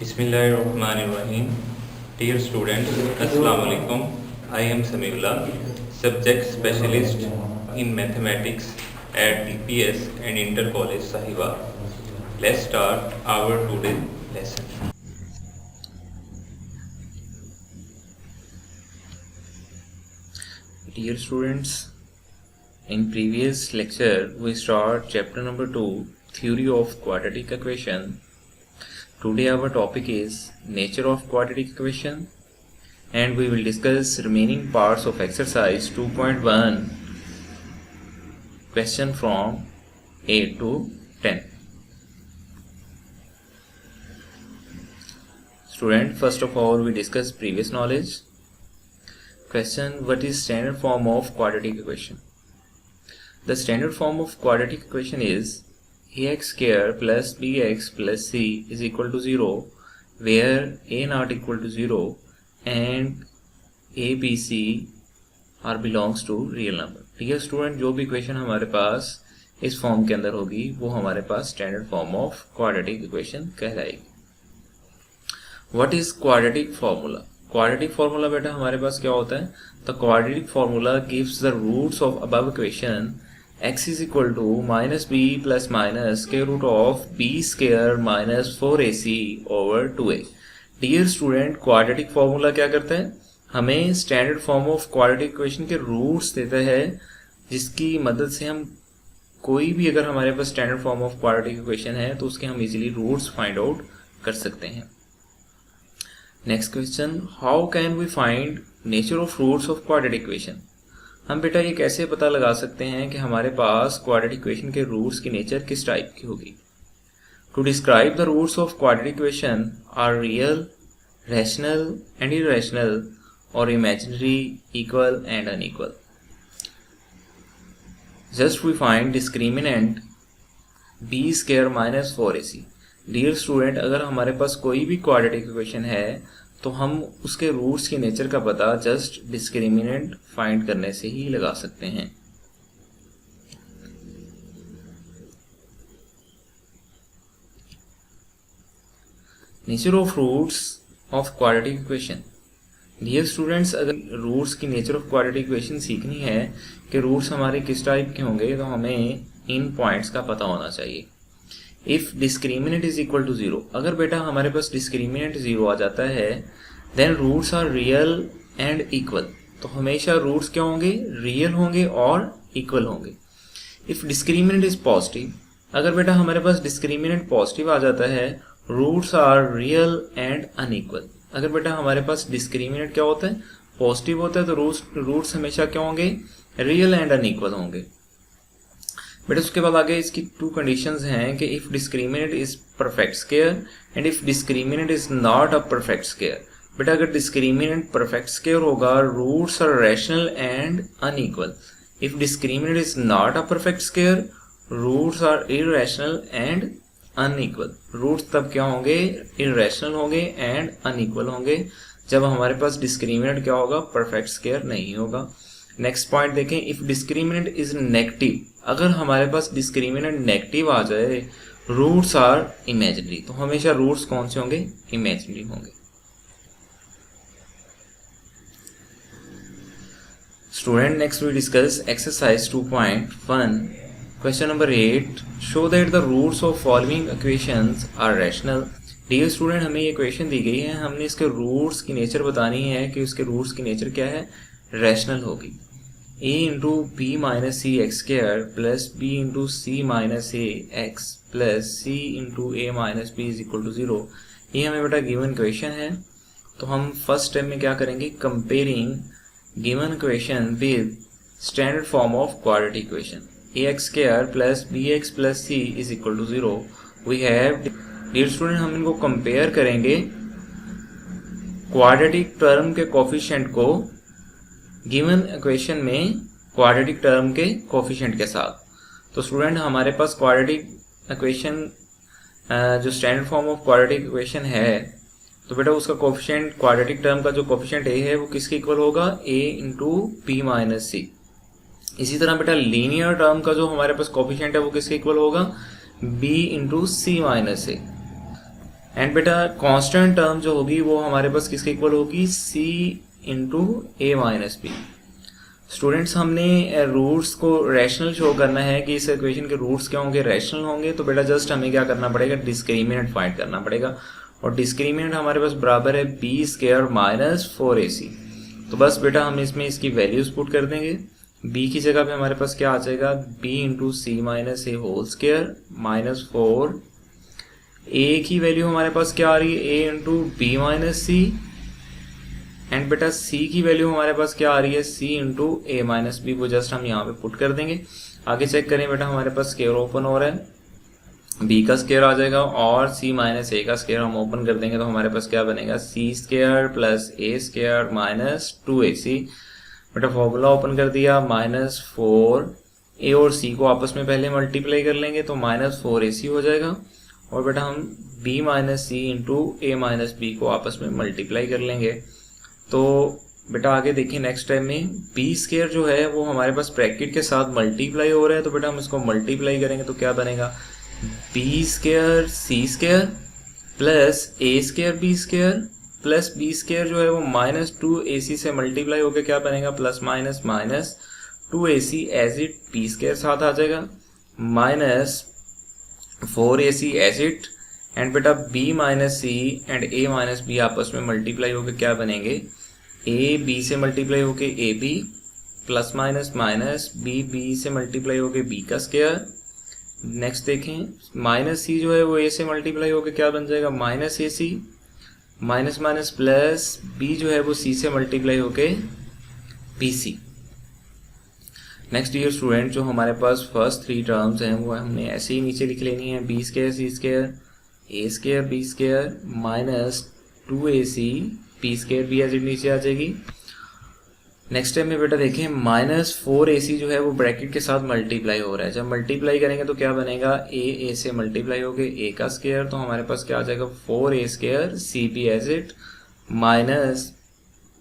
Bismillahirrahmanirrahim. Dear students, Assalamu alaikum. I am Samiullah, subject specialist in mathematics at DPS and Inter College Sahiba. Let's start our today's lesson. Dear students, in previous lecture we start chapter number 2, theory of quadratic equation. Today our topic is nature of quadratic equation and we will discuss remaining parts of exercise 2.1, question from 8 to 10. Student, first of all we discuss previous knowledge. Question: what is standard form of quadratic equation? The standard form of quadratic equation is ax square plus bx plus c is equal to 0, where a not equal to 0 and a b c are belongs to real number. ठीक है student, जो भी equation हमारे पास इस form के अंदर होगी वो हमारे पास standard form of quadratic equation कहलाएगी. What is quadratic formula? Quadratic formula बेटा हमारे पास क्या होता है? The quadratic formula gives the roots of above equation x is equal to minus b plus minus square root of b square minus 4ac over 2a. Dear student, quadratic formula क्या करता है? हमें standard form of quadratic equation के roots देता है, जिसकी मदद से हम कोई भी अगर हमारे पास standard form of quadratic equation है तो उसके हम इजीली रूट्स फाइंड आउट कर सकते हैं. Next question, how can we find nature of roots of quadratic equation? हम बेटा ये कैसे पता लगा सकते हैं कि हमारे पास क्वाड्रेटिक इक्वेशन के रूट्स की नेचर किस टाइप की होगी? To describe the roots of quadratic equation are real, rational and irrational और imaginary, equal and unequal. Just we find discriminant b square minus 4ac. Dear student, अगर हमारे पास कोई भी क्वाड्रेटिक इक्वेशन है तो हम उसके रूट्स की नेचर का पता जस्ट डिस्क्रिमिनेंट फाइंड करने से ही लगा सकते हैं. Nature of roots of quadratic equation. Dear students, अगर रूट्स की नेचर ऑफ क्वाड्रेटिक इक्वेशन सीखनी है कि रूट्स हमारे किस टाइप के होंगे तो हमें इन पॉइंट्स का पता होना चाहिए. If discriminant is equal to 0, अगर बेटा हमारे पास डिस्क्रिमिनेंट 0 आ जाता है then roots are real and equal. तो हमेशा रूट्स क्या होंगे? रियल होंगे और इक्वल होंगे. इफ डिस्क्रिमिनेंट इज पॉजिटिव, अगर बेटा हमारे पास डिस्क्रिमिनेंट पॉजिटिव आ जाता है roots are real and unequal. अगर बेटा हमारे पास डिस्क्रिमिनेंट क्या होता है? पॉजिटिव होता है तो रूट्स हमेशा क्या होंगे? रियल एंड अनइक्वल होंगे. बेटा उसके बाद आगे इसकी टू कंडीशंस हैं कि if discriminant is perfect square and if discriminant is not a perfect square. बेटा अगर डिस्क्रिमिनेंट परफेक्ट स्क्वायर होगा roots are rational and unequal. If discriminant is not a perfect square roots are irrational and unequal. Roots तब क्या होंगे? Irrational होंगे and unequal होंगे जब हमारे पास डिस्क्रिमिनेंट क्या होगा? परफेक्ट स्क्वायर नहीं होगा. नेक्स्ट पॉइंट देखें, इफ डिस्क्रिमिनेंट इज नेगेटिव, अगर हमारे पास डिस्क्रिमिनेंट नेगेटिव आ जाए रूट्स आर इमेजिनरी. तो हमेशा रूट्स कौन से होंगे? इमेजिनरी होंगे. Student, next we discuss exercise 2.1, question number 8. Show that the roots of following equations are rational. Dear student, हमें ये इक्वेशन दी गई है, हमने इसके रूट्स की नेचर बतानी है कि उसके रूट्स की नेचर क्या है? रैशनल होगी. a into B minus C X square plus B into C minus A X plus C into A minus B is equal to 0. ये हमें बेटा गिवन इक्वेशन है. तो हम फर्स्ट स्टेप में क्या करेंगे? Comparing given equation with standard form of quadratic equation. A X square plus B X plus C is equal to 0. We have, dear student, हम इनको कंपेयर करेंगे क्वाड्रेटिक टर्म के कोफिशिएंट को गिवन इक्वेशन में quadratic term के coefficient के साथ. तो स्टूडेंट, हमारे पास क्वाड्रेटिक इक्वेशन जो standard form of quadratic equation है तो बेटा उसका कोफिशिएंट, क्वाड्रेटिक टर्म का जो कोफिशिएंट a है वो किसके इक्वल होगा? a इंटू बी माइनस सी. इसी तरह बेटा लीनियर टर्म का जो हमारे पास कोफिशिएंट है वो किसके इक्वल होगा? b into C minus A. And बेटा कांस्टेंट टर्म जो होगी वो हमारे पास किसके इक्वल होगी, c into a minus B. Students हमने रूट्स को रैशनल शो करना है कि इस इक्वेशन के रूट्स क्या होंगे, रैशनल होंगे, तो बेटा जस्ट हमें क्या करना पड़ेगा, डिस्क्रिमिनेंट फाइंड करना पड़ेगा। और डिस्क्रिमिनेंट हमारे पास बराबर है बी स्क्वायर माइनस 4ac। तो बस बेटा हम इसमें इसकी वैल्यूज पुट कर देंगे। b की जगह पे हमारे पास क्या आ जाएगा, b into C minus A whole square minus 4। a की वैल्यू हमारे पास क्या आ रही है, a into B minus C. And बेटा c की वैल्यू हमारे पास क्या आ रही है, c into A minus B. वो जस्ट हम यहाँ पे पुट कर देंगे। आगे चेक करें बेटा, हमारे पास स्क्वायर ओपन हो रहा है, b का स्क्वायर आ जाएगा और c माइनस ए का स्क्वायर हम ओपन कर देंगे तो हमारे पास क्या बनेगा, c square plus A square minus 2ac। बेटा फॉर्मूला ओपन कर दिया, माइनस 4 a और c को आपस में पहले मल्टीप्लाई कर लेंगे तो माइनस 4ac हो जाएगा। और बेटा हम b minus C into A minus B को आपस में मल्टीप्लाई कर लेंगे। तो बेटा आगे देखिए नेक्स्ट टाइम में बी स्क्वायर जो है वो हमारे पास ब्रैकेट के साथ मल्टीप्लाई हो रहा है, तो बेटा हम इसको मल्टीप्लाई करेंगे तो क्या बनेगा, B square C square plus A square B square plus B square जो है वो माइनस 2ac से मल्टीप्लाई होकर क्या बनेगा, plus minus minus 2ac as it B square साथ आ जाएगा minus 4ac as it. And बेटा b minus C and a minus B आपस में मल्टीप्लाई होकर क्या बनेंगे, a b से मल्टीप्लाई होके A B plus minus minus b से मल्टीप्लाई होके b का स्क्वायर। नेक्स्ट देखें माइनस c जो है वो a से मल्टीप्लाई होके क्या बन जाएगा, minus ac minus minus plus b जो है वो c से मल्टीप्लाई होके bc। नेक्स्ट ईयर स्टूडेंट जो हमारे पास फर्स्ट 3 टर्म्स हैं वो हमने ऐसे ही नीचे लिख लेनी है, b square C square A square B square minus 2ac P square भी एज इट नीचे आ जाएगी। नेक्स्ट टाइम में बेटा देखें माइनस 4ac जो है वो ब्रैकेट के साथ मल्टीप्लाई हो रहा है, जब मल्टीप्लाई करेंगे तो क्या बनेगा, a से मल्टीप्लाई हो गए a का स्क्वायर तो हमारे पास क्या आ जाएगा 4a square C B as it minus,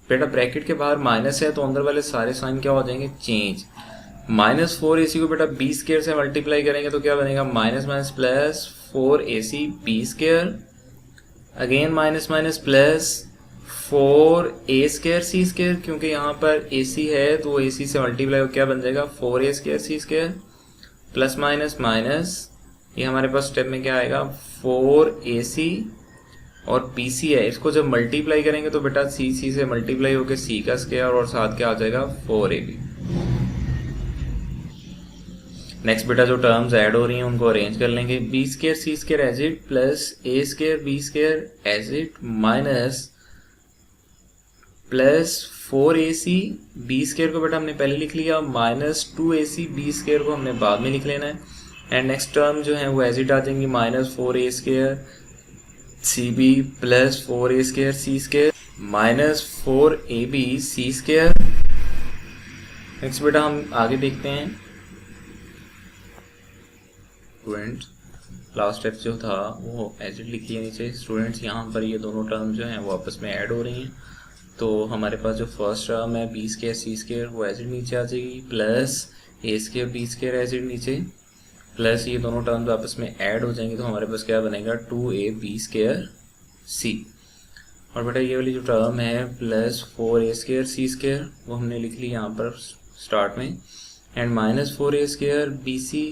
बेटा ब्रैकेट के बाहर माइनस है तो अंदर वाले सारे साइन क्या हो जाएंगे, चेंज। माइनस 4ac को बेटा b स्क्वायर से मल्टीप्लाई करेंगे तो क्या बनेगा, minus minus plus 4ac b square again minus minus plus 4a square C square, क्योंकि यहाँ पर ac है तो ac से मल्टीप्लाई हो क्या बन जाएगा 4a square C square plus minus minus ये हमारे पास स्टेप में क्या आएगा 4ac और bc है, इसको जब मल्टीप्लाई करेंगे तो बेटा c से मल्टीप्लाई होकर c का स्क्वायर और साथ क्या आ जाएगा 4ab। नेक्स्ट बेटा जो टर्म्स ऐड हो रही हैं उनको अरेंज कर लेंगे, B square C square as it plus A square B square as it minus plus 4ac B square को बेटा हमने पहले लिख लिया माइनस 2ac बी स्क्वायर को हमने बाद में लिख लेना है। एंड नेक्स्ट टर्म जो है वो एज इट आ जाएंगी minus 4a square C B plus 4a square C square minus 4ab C square. Next बेटा हम आगे देखते हैं स्टूडेंट, लास्ट स्टेप जो था वो एज इट लिखिए नीचे। स्टूडेंट्स यहाँ पर ये दोनों टर्म जो हैं वो आपस में ऐड हो रही हैं, तो हमारे पास जो फर्स्ट टर्म है बी स्क्वायर सी स्क्वायर वो एज इट नीचे आ जाएगी plus A square B square as it नीचे प्लस ये दोनों टर्म्स आपस में ऐड हो जाएंगे तो हमारे पास क्या बनेगा 2ab स्क्वायर सी। और बेटा ये वाली जो टर्म है plus 4a square C square वो हमने लिख ली यहाँ पर स्टार्ट में and minus 4a square B C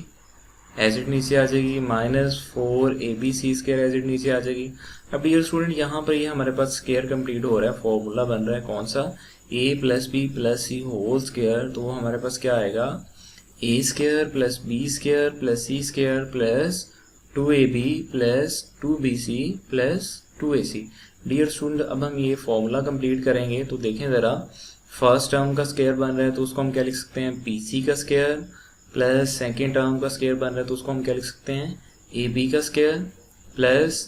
as it नीचे आ जाएगी minus 4ab C square as it नीचे आ जाएगी। अब डियर स्टूडेंट यहाँ पर ये हमारे पास स्क्वायर कंप्लीट हो रहा है, फॉर्मूला बन रहा है कौन सा, a plus B plus C whole square, तो वो हमारे पास क्या आएगा a square plus B square plus C square plus 2ab plus 2bc plus 2ac। Dear student अब हम ये फॉर्मूला कंप्लीट करेंगे तो देखें ज़रा, फर्स्ट टर्म का स्क्वायर बन रहा है तो उसको हम क्या लिख सकते हैं bc का स्क्वायर प्लस सेकेंड टर्म का स्क्वायर बन रहा है तो उसको हम क्या लिख सकते हैं ab का square plus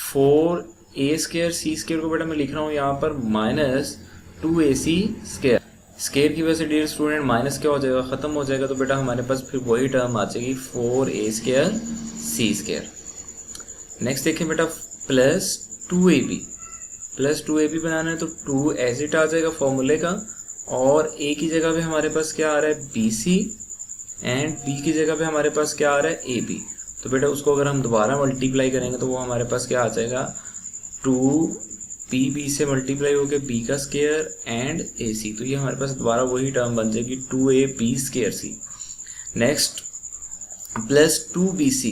4a square C square को बेटा मैं लिख रहा हूँ यहाँ पर माइनस 2ac स्क्वायर। स्क्वायर की वजह से डियर स्टूडेंट माइनस क्या हो जाएगा, खत्म हो जाएगा, तो बेटा हमारे पास फिर वही टर्म आ जाएगी 4a square C square. Next देखें बेटा प्लस 2ab बनाना है तो 2 एज इट आ जाएगा फॉर्मूले का और a की जगह पे हमारे पास क्या आ रहा है bc एंड b की जगह पे हमारे पास क्या आ रहा है ab। तो बेटा उसको अगर हम दोबारा मल्टीप्लाई करेंगे तो वो हमारे पास क्या आ जाएगा, 2b से मल्टीप्लाई हो गया b का स्क्वायर एंड ac, तो ये हमारे पास दोबारा वही टर्म बन जाएगी 2ab square c। Next plus 2bc,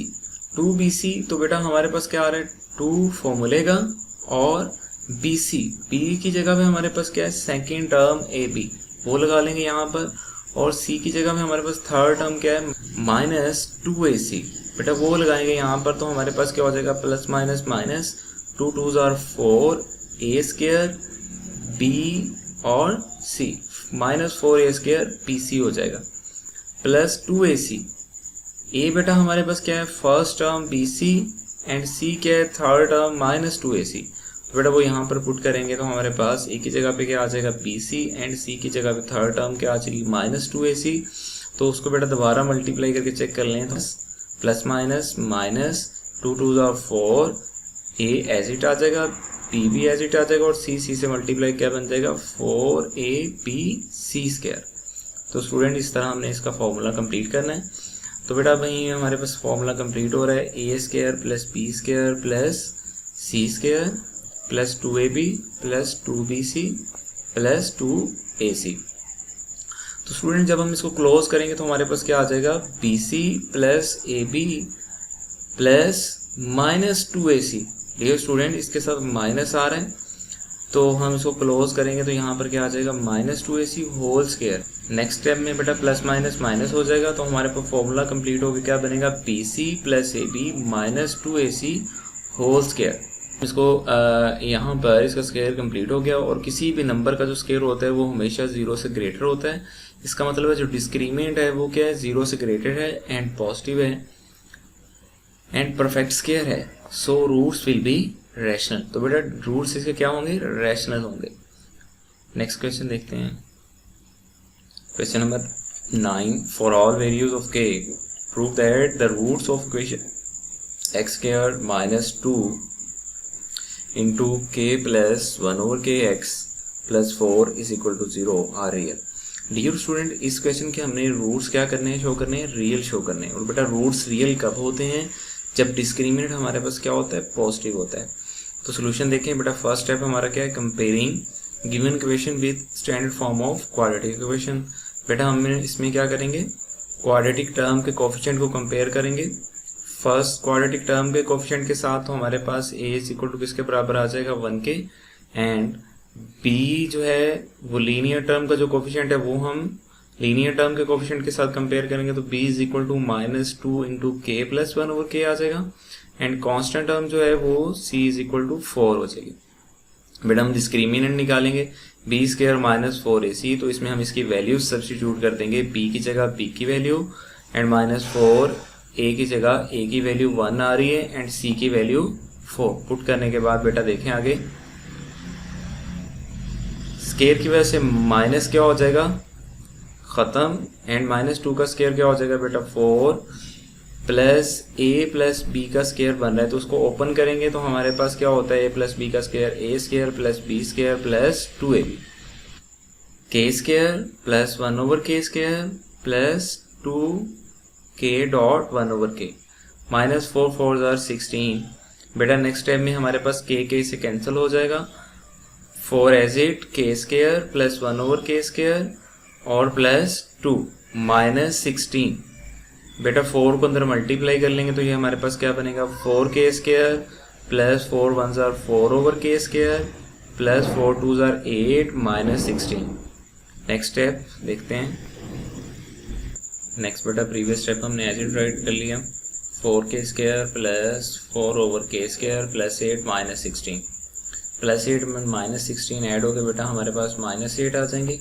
तो बेटा हमारे पास क्या आ रहा है, 2 फॉर्मूले का और bc, b की जगह पे हमारे पास क्या है, सेकेंड टर्म ab, वो लगा लेंगे यहाँ पर, और c की जगह में हमारे पास थर्ड टर्म क्या है, -2ac, बेटा वो लगाएंगे यहाँ पर, तो हमारे पास क्या हो जाएगा, plus minus minus 2 2s are 4 a square b और c, -4a स्क्वायर bc हो जाएगा, प्लस 2ac, a बेटा हमारे पास क्या है, first term bc and c क्या है, थर्ड टर्म -2ac, तो बेटा वो यहाँ पर पुट करेंगे तो हमारे पास a की जगह पे क्या आ जाएगा, bc एंड c की जगह पे थर्ड टर्म क्या आ जाएगी, -2ac, तो उसको बेटा दोबारा मल्टीप्लाई करके चेक कर लें तो plus minus minus 2 2s are 4, a as it आ जाएगा, b भी एज इट आ जाएगा, और c से मल्टीप्लाई क्या बन जाएगा, 4abc स्क्वायर। तो स्टूडेंट इस तरह हमने इसका फॉर्मूला कंप्लीट करना है। तो बेटा भाई हमारे पास फॉर्मूला कंप्लीट हो रहा है, a square plus b square plus c square plus 2ab plus 2bc plus 2ac। तो स्टूडेंट जब हम इसको क्लोज करेंगे तो हमारे पास क्या आ जाएगा, bc plus ab plus -2ac। देखिए स्टूडेंट इसके साथ माइनस आ रहा है, तो हम इसको क्लोज करेंगे तो यहाँ पर क्या आ जाएगा, -2ac whole square. Next step में बेटा प्लस माइनस माइनस हो जाएगा, तो हमारे पास फॉर्मूला कंप्लीट होकर क्या बनेगा, bc plus ab -2ac whole square. इसको यहाँ पर इसका स्क्वायर कंप्लीट हो गया, और किसी भी नंबर का जो स्क्वायर होता है वो हमेशा 0 से ग्रेटर होता है। इसका मतलब है जो डिस्क्रीमेंट है वो क्या है, 0 से ग्रेटर है एंड पॉजिटिव है एंड परफेक्ट स्क्वायर है, so roots will be rational. तो बेटा रूट्स इसके क्या होंगे, रैशनल होंगे। नेक्स्ट क्वेश्चन देखते हैं, question number 9, for all values of k prove that the roots of equation x square minus 2 into k plus 1/kx plus 4 is equal to 0 are real. Dear student इस question के हमने roots क्या करने हैं, show करने हैं, real show करने हैं। और बेटा रूट्स रियल कब होते हैं, जब डिस्क्रिमिनेंट हमारे पास क्या होता है, पॉजिटिव होता है। तो सोल्यूशन देखें बेटा, फर्स्ट स्टेप हमारा क्या है, comparing given equation with standard form of quadratic equation. बेटा हम इसमें क्या करेंगे, क्वाड्रेटिक टर्म के कोफिशिएंट को कंपेयर करेंगे। फर्स्ट क्वाड्रेटिक टर्म के कोफिशिएंट के साथ तो हमारे पास a इज इक्वल टू किसके बराबर आ जाएगा, 1 के, एंड b जो है वो लीनियर टर्म का जो कोफिशिएंट है वो हम लीनियर टर्म के कोफिशिएंट के साथ कंपेयर करेंगे, तो b is equal to -2 into k plus 1/k आ जाएगा, एंड कांस्टेंट टर्म जो है वो c इज इक्वल टू 4 हो जाएगी। बेटा हम डिस्क्रिमिनेंट निकालेंगे, b स्क्वायर -4ac, तो इसमें हम इसकी वैल्यूज सब्स्टिट्यूट कर देंगे, b की जगह b की वैल्यू एंड -4, a की जगह a की वैल्यू 1 आ रही है एंड c की वैल्यू 4। पुट करने के बाद बेटा देखें आगे, स्क्वायर की वजह से माइनस क्या हो जाएगा, खत्म, एंड -2 का स्क्वायर क्या हो जाएगा बेटा, 4 प्लस a प्लस b का स्क्वायर बन रहा है, तो उसको ओपन करेंगे तो हमारे पास क्या होता है, a प्लस b का square, a square plus b square plus 2ab, k square plus 1/k square plus 2k dot 1/k, -4 4s are 16। बेटा नेक्स्ट स्टेप में हमारे पास k से कैंसिल हो जाएगा, 4 as it, k square plus 1/k square और plus 2 -16। बेटा 4 को अंदर मल्टीप्लाई कर लेंगे तो ये हमारे पास क्या बनेगा, 4k square plus 4 1s are 4/k square plus 4 2s are 8 -16। Next step देखते हैं। नेक्स्ट बेटा प्रीवियस स्टेप हमने एज इट राइट कर लिया, 4k square plus 4/k square plus 8 -16, plus 8 में -16 ऐड हो गए बेटा हमारे पास -8 आ जाएंगे,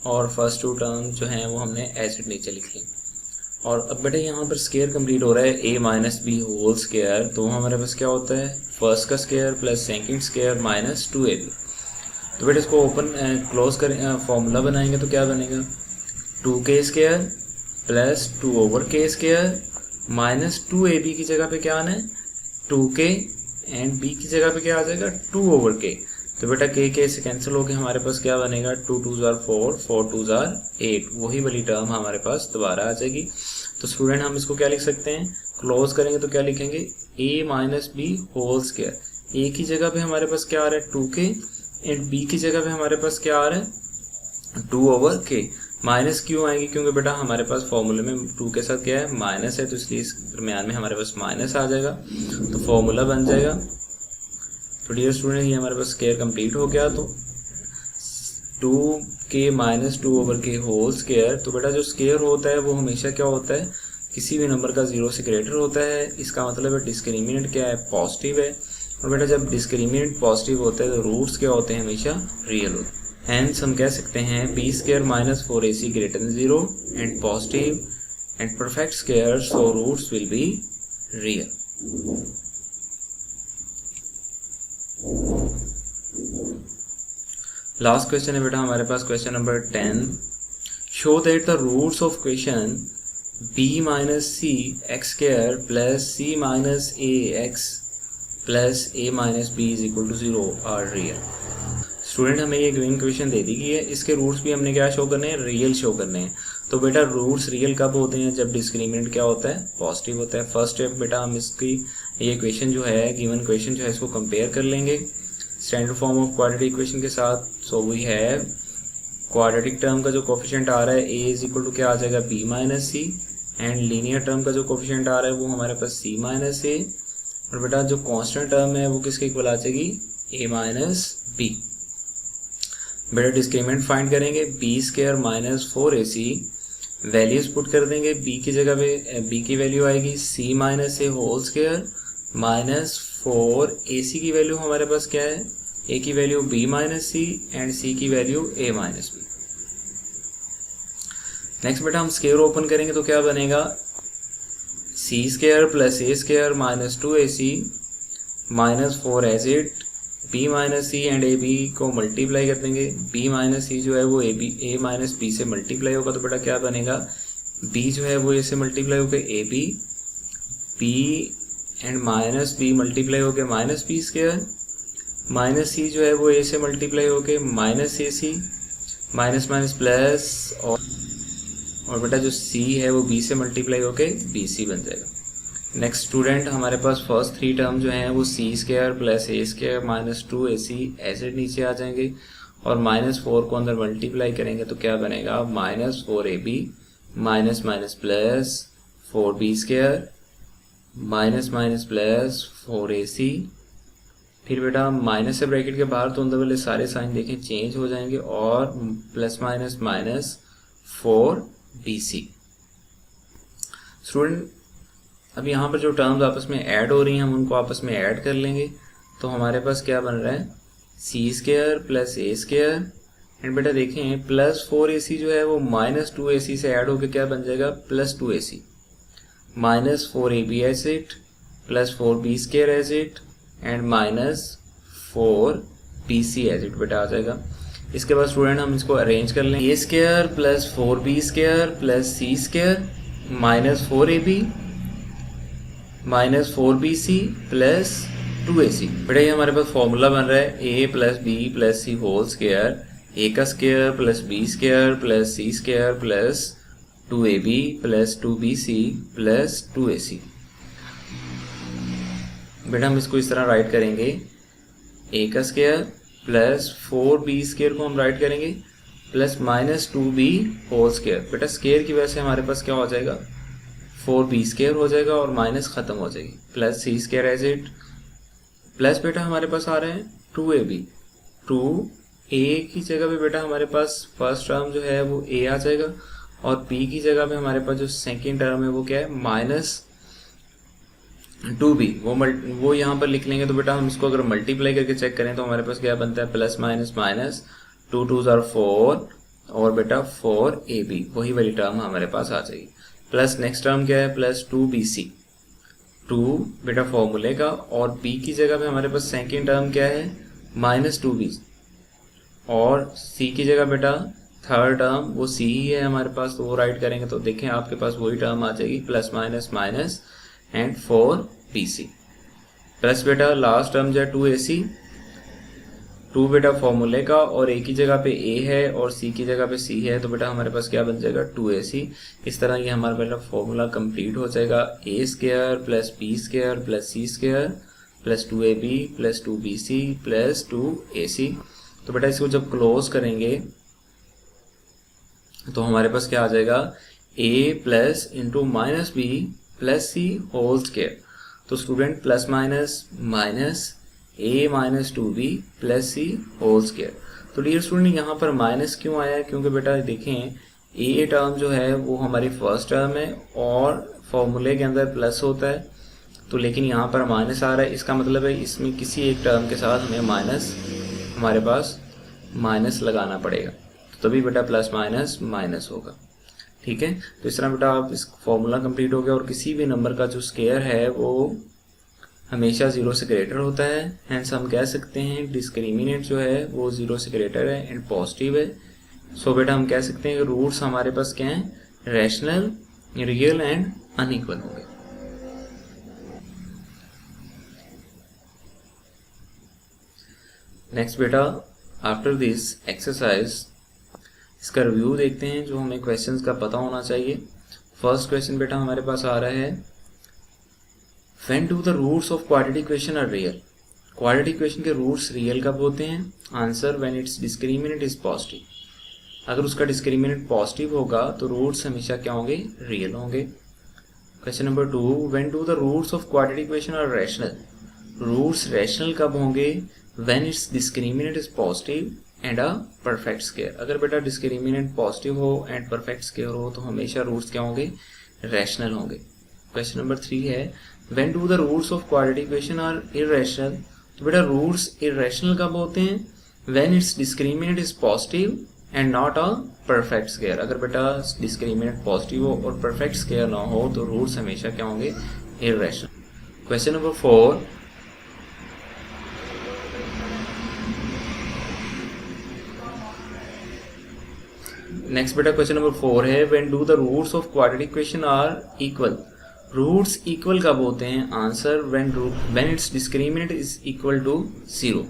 और फर्स्ट 2 टर्म जो हैं वो हमने एज इट नीचे लिख ली। और अब बेटा यहाँ पर स्क्वायर कंप्लीट हो रहा है, a minus B whole square, तो हमारे पास क्या होता है, फर्स्ट का square plus second square -2ab। तो बेटा इसको ओपन क्लोज करें, फॉर्मूला बनाएंगे तो क्या बनेगा, 2k square plus 2/k square -2ab की जगह पे क्या आना है, 2k, एंड b की जगह पे क्या आ जाएगा, 2/k। तो बेटा के से कैंसिल होके हमारे पास क्या बनेगा, 2 2 जार 4, 4 2 जार 8, वही वाली टर्म हमारे पास दोबारा आ जाएगी। तो स्टूडेंट हम इसको क्या लिख सकते हैं, क्लोज करेंगे तो क्या लिखेंगे, a minus B whole square. a की जगह पे हमारे पास क्या आ रहा है 2k एंड b की जगह पे हमारे पास क्या आ रहा है 2/k। माइनस क्यों आएगी, क्योंकि बेटा हमारे पास फॉर्मूले में 2 के साथ क्या है माइनस है, तो इसलिए इस दरम्यान में हमारे पास माइनस आ जाएगा, तो फॉर्मूला बन जाएगा। तो डियर स्टूडेंट ये हमारे पास स्क्वायर कंप्लीट हो गया। तो 2k minus 2/k whole square. तो बेटा जो स्क्वायर होता है वो हमेशा क्या होता है, किसी भी नंबर का 0 से ग्रेटर होता है। इसका मतलब है डिस्क्रिमिनेंट क्या है, पॉजिटिव है। और बेटा जब डिस्क्रिमिनेंट पॉजिटिव होता है तो रूट्स क्या होते हैं, हमेशा रियल होते हैं। हेंस हम कह सकते हैं b square minus 4ac greater than 0 and positive and perfect square, so roots will be real. Last question है बेटा हमारे पास question number 10। Show that the roots of question b minus C X square plus c minus a x plus a minus b is equal to 0 are real. Student हमें ये given question दे दी गई है, इसके roots भी हमने क्या show करने हैं, रियल शो करने हैं। तो बेटा रूट्स रियल कब होते हैं, जब डिस्क्रिमिनेंट क्या होता है, पॉजिटिव होता है। फर्स्ट स्टेप बेटा हम इसकी ये क्वेश्चन जो है, गिवन क्वेश्चन जो है, इसको कंपेयर कर लेंगे standard form of quadratic equation के साथ। So we have quadratic term का जो कोफिशिएंट आ रहा है a इज इक्वल टू क्या आ जाएगा, b minus C, and linear term का जो कोफिशिएंट आ रहा है वो हमारे पास c माइनस a, और बेटा जो कांस्टेंट टर्म है वो किसके इक्वल आ जाएगी, a माइनस b। बेटा डिस्क्रिमिनेंट फाइंड करेंगे, b square minus 4ac, values put कर देंगे, b की जगह पे b की वैल्यू आएगी c minus a whole square minus 4ac की वैल्यू हमारे पास क्या है, a की value b minus c and c की value a minus b। Next बेटा हम स्क्वायर ओपन करेंगे तो क्या बनेगा, c square plus a square minus 2ac minus 4 as it, b minus C and A B को मल्टीप्लाई कर देंगे। b माइनस सी जो है वो ए माइनस बी से मल्टीप्लाई होगा, तो बेटा क्या बनेगा, b जो है वो a से मल्टीप्लाई होकर A B, b and minus b multiply होकर minus B square, minus c जो है वो a से मल्टीप्लाई होकर minus A C, minus minus plus, और बेटा जो c है वो b से मल्टीप्लाई होकर बी सी बन जाएगा। नेक्स्ट स्टूडेंट हमारे पास फर्स्ट 3 टर्म जो हैं वो c square plus a square minus 2ac ऐसे नीचे आ जाएंगे, और माइनस 4 को अंदर मल्टीप्लाई करेंगे तो क्या बनेगा, minus 4ab minus minus plus 4b square minus minus plus 4ac। फिर बेटा माइनस से ब्रैकेट के बाहर तो अंदर वाले सारे साइन देखें चेंज हो जाएंगे, और plus minus minus 4bc। Student अब यहाँ पर जो टर्म्स आपस में ऐड हो रही हैं हम उनको आपस में ऐड कर लेंगे, तो हमारे पास क्या बन रहा है, c square plus a square, and बेटा देखें प्लस 4ac जो है वो माइनस 2ac से ऐड होकर क्या बन जाएगा, plus 2ac, minus 4ab as it, plus 4b square as it, and minus 4bc as it बेटा आ जाएगा। इसके बाद स्टूडेंट हम इसको अरेंज कर लें, a square plus 4b square plus c square minus 4ab minus 4bc plus 2ac। बेटा ये हमारे पास फॉर्मूला बन रहा है a plus B plus C whole square, a का square plus b square plus c square plus 2ab plus 2bc plus 2ac। बेटा हम इसको इस तरह राइट करेंगे, a का स्क्वायर प्लस 4b स्क्वायर को हम राइट करेंगे plus minus 2b whole square. बेटा स्क्वायर की वजह से हमारे पास क्या हो जाएगा, 4b स्क्वायर हो जाएगा और माइनस खत्म हो जाएगी, plus c square as it, plus बेटा हमारे पास आ रहे हैं 2ab, 2a की जगह पे बेटा हमारे पास फर्स्ट टर्म जो है वो a आ जाएगा, और b की जगह पे हमारे पास जो सेकेंड टर्म है वो क्या है, माइनस 2b, वो यहाँ पर लिख लेंगे। तो बेटा हम इसको अगर मल्टीप्लाई करके चेक करें तो हमारे पास क्या बनता है, प्लस माइनस माइनस 2 2 जार 4, और बेटा 4ab, वही वाली टर्म हमारे पास आ जाएगी। प्लस नेक्स्ट टर्म क्या है, प्लस 2bc, 2 बेटा फॉर्मूले का, और b की जगह पे हमारे पास सेकेंड टर्म क्या है, माइनस 2b, और c की जगह बेटा थर्ड टर्म वो c ही है हमारे पास, तो वो राइट करेंगे तो देखें आपके पास वही टर्म आ जाएगी, plus minus minus and 4bc, plus बेटा लास्ट टर्म जो है 2ac, 2 बेटा फॉर्मूले का, और ए की जगह पे ए है और सी की जगह पे सी है, तो बेटा हमारे पास क्या बन जाएगा 2ac। इस तरह ये हमारा बेटा फॉर्मूला कंप्लीट हो जाएगा, a square plus b square plus c square plus 2ab plus 2bc plus 2ac। तो बेटा इसको जब क्लोज करेंगे तो हमारे पास क्या आ जाएगा a plus into minus B plus C whole square. तो student plus minus minus a minus 2b plus C whole square. तो डियर स्टूडेंट यहाँ पर माइनस क्यों आया है, क्योंकि बेटा देखें a टर्म जो है वो हमारी फर्स्ट टर्म है और फॉर्मूले के अंदर प्लस होता है, तो लेकिन यहाँ पर माइनस आ रहा है। इसका मतलब है इसमें किसी एक टर्म के साथ हमें माइनस, हमारे पास माइनस लगाना पड़ेगा, तो तभी बेटा प्लस माइनस माइनस होगा। ठीक है, तो इस तरह बेटा आप इस फॉर्मूला कंप्लीट हो गया। और किसी भी नंबर का जो स्क्वायर है वो हमेशा 0 से ग्रेटर होता है, हेंस हम कह सकते हैं डिस्क्रिमिनेंट जो है वो 0 से ग्रेटर है एंड पॉजिटिव है। सो बेटा हम कह सकते हैं कि रूट्स हमारे पास क्या हैं, रैशनल, रियल एंड अनइक्वल होंगे। नेक्स्ट बेटा आफ्टर दिस एक्सरसाइज इसका रिव्यू देखते हैं जो हमें क्वेश्चंस का पता होना चाहिए। फर्स्ट क्वेश्चन बेटा हमारे पास आ रहा है, When do the roots of quadratic equation are real? Quadratic equation के रूट्स रियल कब होते हैं? Answer when it's discriminant is positive. अगर उसका डिस्क्रिमिनेंट पॉजिटिव होगा तो रूट्स हमेशा क्या होंगे, रियल होंगे। Question number 2, when do the roots of quadratic equation are rational? Roots rational कब होंगे? When it's discriminant is positive and a perfect square. अगर बेटा डिस्क्रिमिनेंट पॉजिटिव हो एंड परफेक्ट स्क्वायर हो तो हमेशा रूट्स क्या होंगे, रैशनल होंगे। क्वेश्चन नंबर 3 है, When do the roots of quadratic equation are irrational? तो बेटा रूट्स irrational कब होते हैं? When its discriminant is positive and not a perfect square। अगर बेटा discriminant positive हो और perfect square ना हो तो रूट्स हमेशा क्या होंगे, irrational। क्वेश्चन नंबर 4, नेक्स्ट बेटा क्वेश्चन नंबर 4 है, When do the roots of quadratic equation are equal? Roots equal कब होते हैं? Answer when it's discriminant is equal to 0।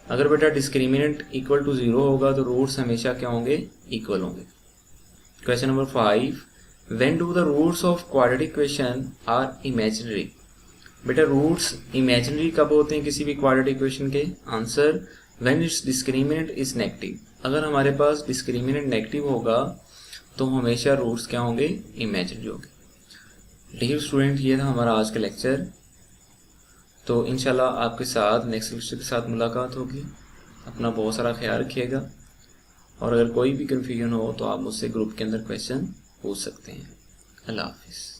अगर बेटा डिस्क्रिमिनेंट इक्वल टू 0 होगा तो रूट्स हमेशा क्या होंगे, इक्वल होंगे। Question number 5, when do the roots of quadratic equation are imaginary? बेटा रूट्स इमेजिनरी कब होते हैं किसी भी क्वाड्रेटिक इक्वेशन के? Answer when it's discriminant is negative. अगर हमारे पास डिस्क्रिमिनेंट नेगेटिव होगा तो हमेशा रूट्स क्या होंगे, इमेजिनरी होंगे। डियर स्टूडेंट, ये था हमारा आज का लेक्चर। तो इंशाल्लाह आपके साथ नेक्स्ट लेक्चर के साथ मुलाकात होगी। अपना बहुत सारा ख्याल रखिएगा और अगर कोई भी कन्फ्यूजन हो तो आप मुझसे ग्रुप के अंदर क्वेश्चन पूछ सकते हैं। अल्लाह हाफिज़।